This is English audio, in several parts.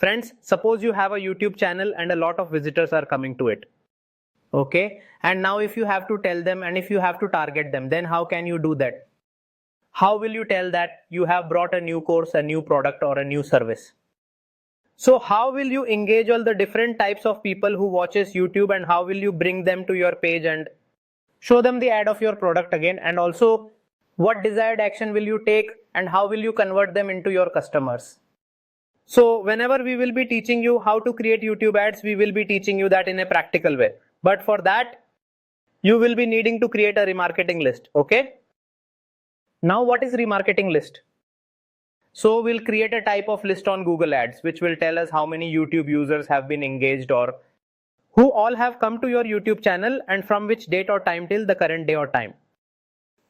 Friends, suppose you have a YouTube channel and a lot of visitors are coming to it. Okay, and now if you have to tell them and if you have to target them, then how can you do that? How will you tell that you have brought a new course, a new product, or a new service? So how will you engage all the different types of people who watches YouTube, and how will you bring them to your page and show them the ad of your product again? And also, what desired action will you take and how will you convert them into your customers? So whenever we will be teaching you how to create YouTube ads, we will be teaching you that in a practical way. But for that, you will be needing to create a remarketing list. Okay. Now what is remarketing list? So we'll create a type of list on Google Ads, which will tell us how many YouTube users have been engaged or who all have come to your YouTube channel and from which date or time till the current day or time.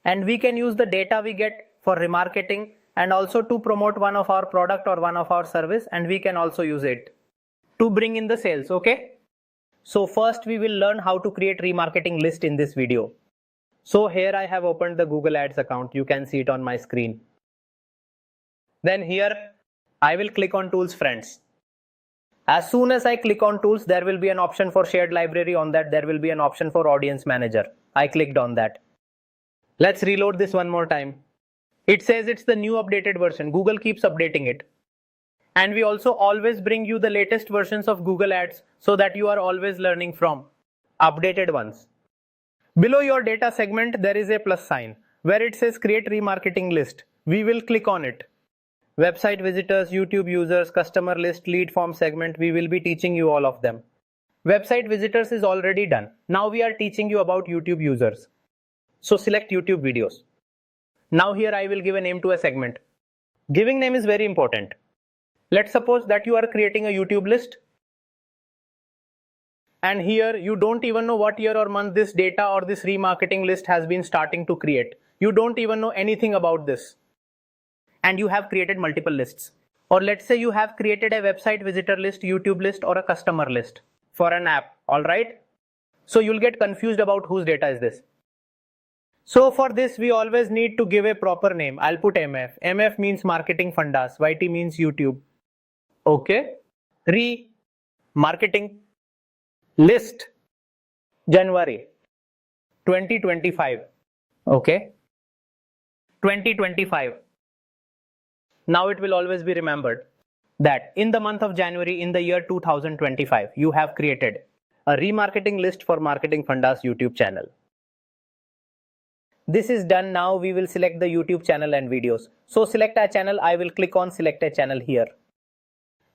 And we can use the data we get for remarketing and also to promote one of our product or one of our service, and we can also use it to bring in the sales. Okay. So first we will learn how to create remarketing list in this video. So here I have opened the Google Ads account. You can see it on my screen. Then here I will click on tools, friends. As soon as I click on tools, there will be an option for shared library. On that there will be an option for audience manager. I clicked on that. Let's reload this one more time. It says it's the new updated version. Google keeps updating it. And we also always bring you the latest versions of Google Ads so that you are always learning from updated ones. Below your data segment, there is a plus sign where it says create remarketing list. We will click on it. Website visitors, YouTube users, customer list, lead form segment, we will be teaching you all of them. Website visitors is already done. Now we are teaching you about YouTube users. So select YouTube videos. Now here I will give a name to a segment. Giving name is very important. Let's suppose that you are creating a YouTube list. And here you don't even know what year or month this data or this remarketing list has been starting to create. You don't even know anything about this. And you have created multiple lists. Or let's say you have created a website visitor list, YouTube list, or a customer list for an app. Alright. So you'll get confused about whose data is this. So for this, we always need to give a proper name. I'll put MF. MF means Marketing Fundas. YT means YouTube. Okay. Remarketing list January 2025. Okay. 2025. Now it will always be remembered that in the month of January in the year 2025, you have created a remarketing list for Marketing Fundas YouTube channel. This is done. Now we will select the YouTube channel and videos. So select a channel. I will click on select a channel here.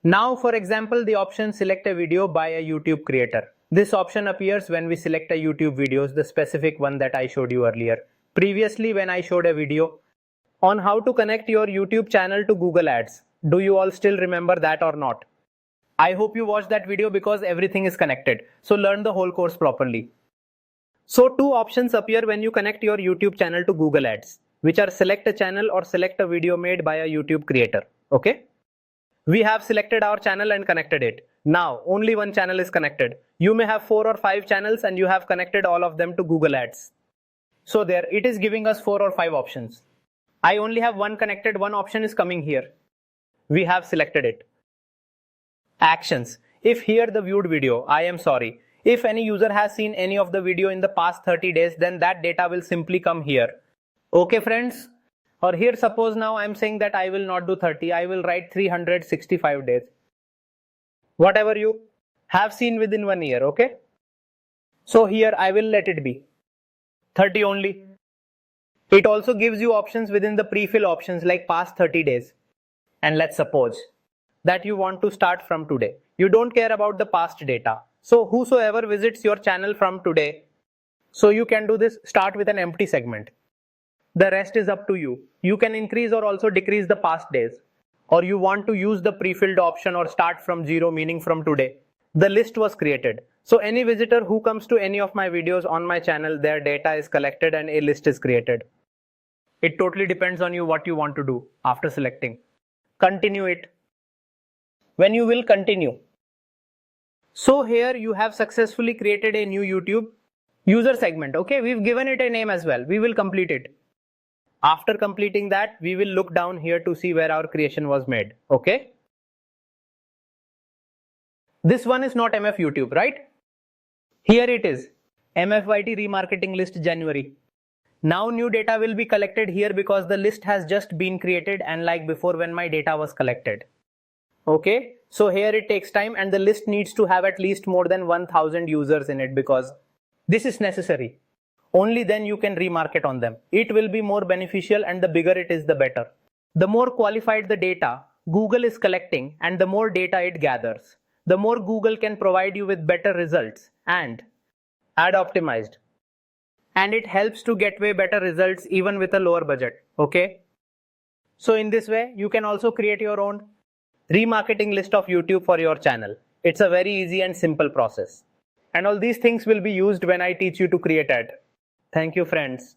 Now for example, the option select a video by a YouTube creator. This option appears when we select a YouTube videos, the specific one that I showed you earlier. Previously when I showed a video on how to connect your YouTube channel to Google Ads. Do you all still remember that or not? I hope you watched that video because everything is connected. So learn the whole course properly. So two options appear when you connect your YouTube channel to Google Ads, which are select a channel or select a video made by a YouTube creator. Okay. We have selected our channel and connected it. Now only one channel is connected. You may have 4 or 5 channels and you have connected all of them to Google Ads. So there it is giving us 4 or 5 options. I only have one connected, one option is coming here. We have selected it. Actions. If here the viewed video, I am sorry. If any user has seen any of the video in the past 30 days, then that data will simply come here. Okay friends? Or here suppose now I am saying that I will not do 30, I will write 365 days. Whatever you have seen within 1 year, okay? So here I will let it be 30 only. It also gives you options within the pre-fill options like past 30 days. And let's suppose that you want to start from today. You don't care about the past data. So whosoever visits your channel from today, so you can do this, start with an empty segment. The rest is up to you. You can increase or also decrease the past days. Or you want to use the pre-filled option or start from 0, meaning from today. The list was created. So any visitor who comes to any of my videos on my channel, their data is collected and a list is created. It totally depends on you what you want to do after selecting. Continue it. When you will continue. So here you have successfully created a new YouTube user segment. Okay, we've given it a name as well. We will complete it. After completing that, we will look down here to see where our creation was made. Okay. This one is not MF YouTube, right? Here it is, MFYT remarketing list January. Now new data will be collected here because the list has just been created and like before when my data was collected. Okay, so here it takes time and the list needs to have at least more than 1000 users in it because this is necessary. Only then you can remarket on them. It will be more beneficial and the bigger it is the better. The more qualified the data Google is collecting and the more data it gathers, the more Google can provide you with better results and ad optimized. And it helps to get way better results even with a lower budget. Okay. So in this way, you can also create your own remarketing list of YouTube for your channel. It's a very easy and simple process. And all these things will be used when I teach you to create ad. Thank you, friends.